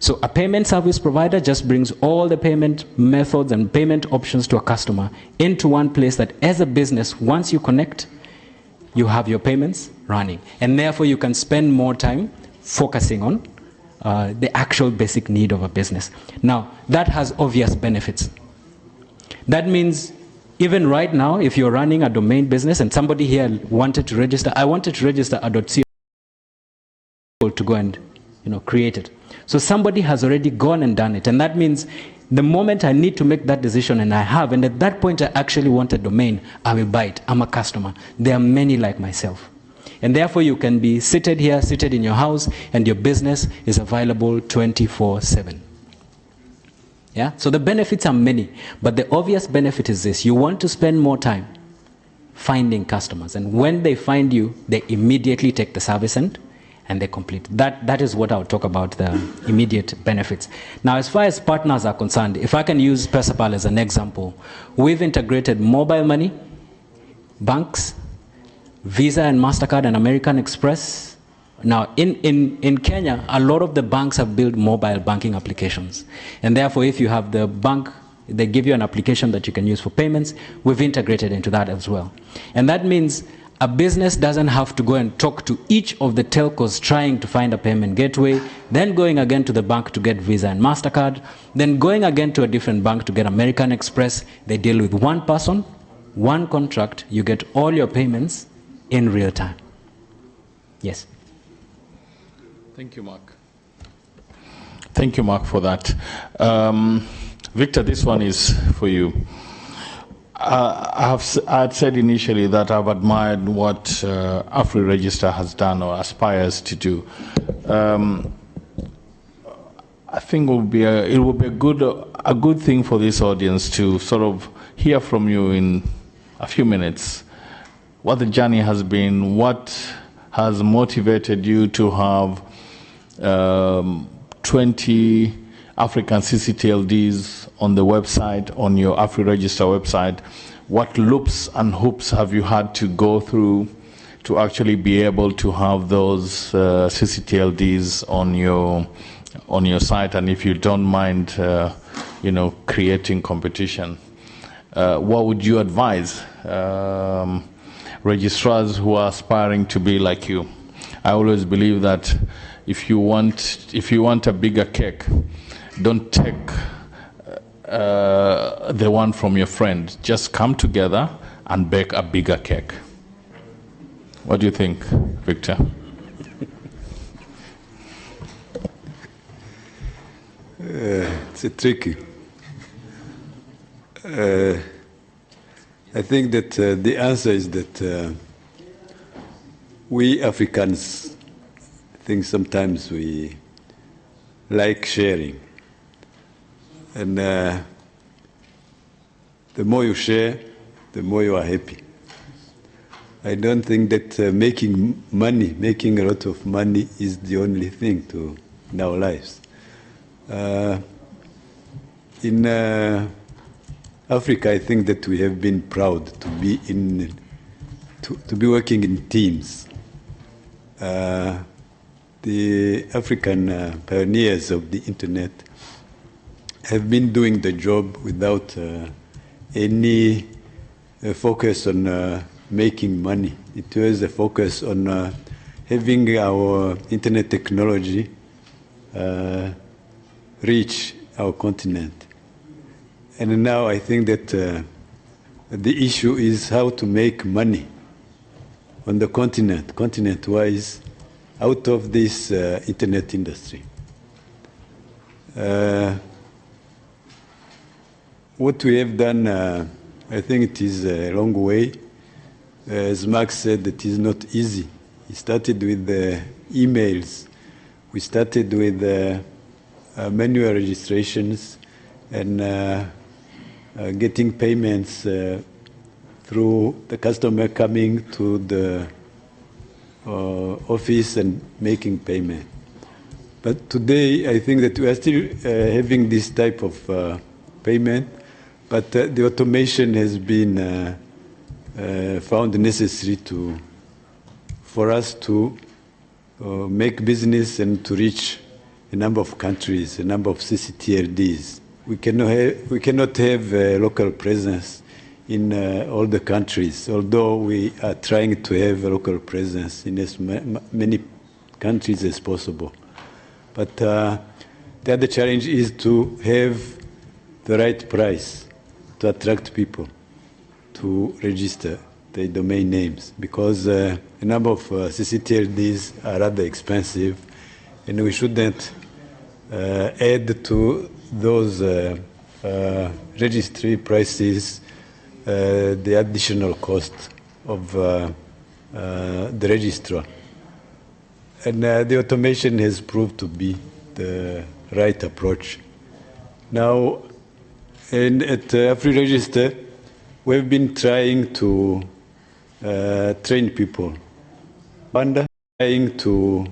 So a payment service provider just brings all the payment methods and payment options to a customer into one place that as a business, once you connect, you have your payments running. And therefore you can spend more time focusing on the actual basic need of a business. Now, that has obvious benefits. That means even right now, if you're running a domain business and somebody here wanted to register, I wanted to register a .co to go and create it. So somebody has already gone and done it. And that means the moment I need to make that decision, and I have, and at that point I actually want a domain, I will buy it. I'm a customer. There are many like myself. And therefore you can be seated here, seated in your house, and your business is available 24/7. Yeah? So the benefits are many, but the obvious benefit is this. You want to spend more time finding customers. And when they find you, they immediately take the service and they complete. That is what I'll talk about, the immediate benefits. Now, as far as partners are concerned, if I can use PesaPa as an example, we've integrated mobile money, banks, Visa and MasterCard and American Express. Now, in Kenya, a lot of the banks have built mobile banking applications. And therefore, if you have the bank, they give you an application that you can use for payments. We've integrated into that as well. And that means a business doesn't have to go and talk to each of the telcos trying to find a payment gateway, then going again to the bank to get Visa and MasterCard, then going again to a different bank to get American Express. They deal with one person, one contract. You get all your payments in real time. Yes. Thank you, Mark. Thank you, Mark, for that. Victor, this one is for you. I had said initially that I've admired what AFRIREGISTER has done or aspires to do. I think it will be a good thing for this audience to sort of hear from you in a few minutes what the journey has been, what has motivated you to have 20 African ccTLDs on the website, on your AFRIREGISTER website. What loops and hoops have you had to go through to actually be able to have those ccTLDs on your site? And if you don't mind, creating competition, what would you advise registrars who are aspiring to be like you? I always believe that if you want a bigger cake, don't take the one from your friend. Just come together and bake a bigger cake. What do you think, Victor? It's tricky. I think that the answer is that we Africans think sometimes we like sharing. And the more you share, the more you are happy. I don't think that making a lot of money is the only thing in our lives. In Africa, I think that we have been proud to be working in teams. The African pioneers of the internet have been doing the job without any focus on making money. It was a focus on having our internet technology reach our continent. And now I think that the issue is how to make money on the continent-wise, out of this internet industry. What we have done, I think it is a long way. As Mark said, it is not easy. We started with the emails. We started with manual registrations and getting payments through the customer coming to the office and making payment. But today, I think that we are still having this type of payment, but the automation has been found necessary for us to make business and to reach a number of countries, a number of ccTLDs. We cannot have a local presence in all the countries, although we are trying to have a local presence in as many countries as possible. But the other challenge is to have the right price to attract people to register their domain names, because a number of ccTLDs are rather expensive, and we shouldn't add to those registry prices the additional cost of the registrar. And the automation has proved to be the right approach. Now, at AFRIREGISTER, we've been trying to train people, trying to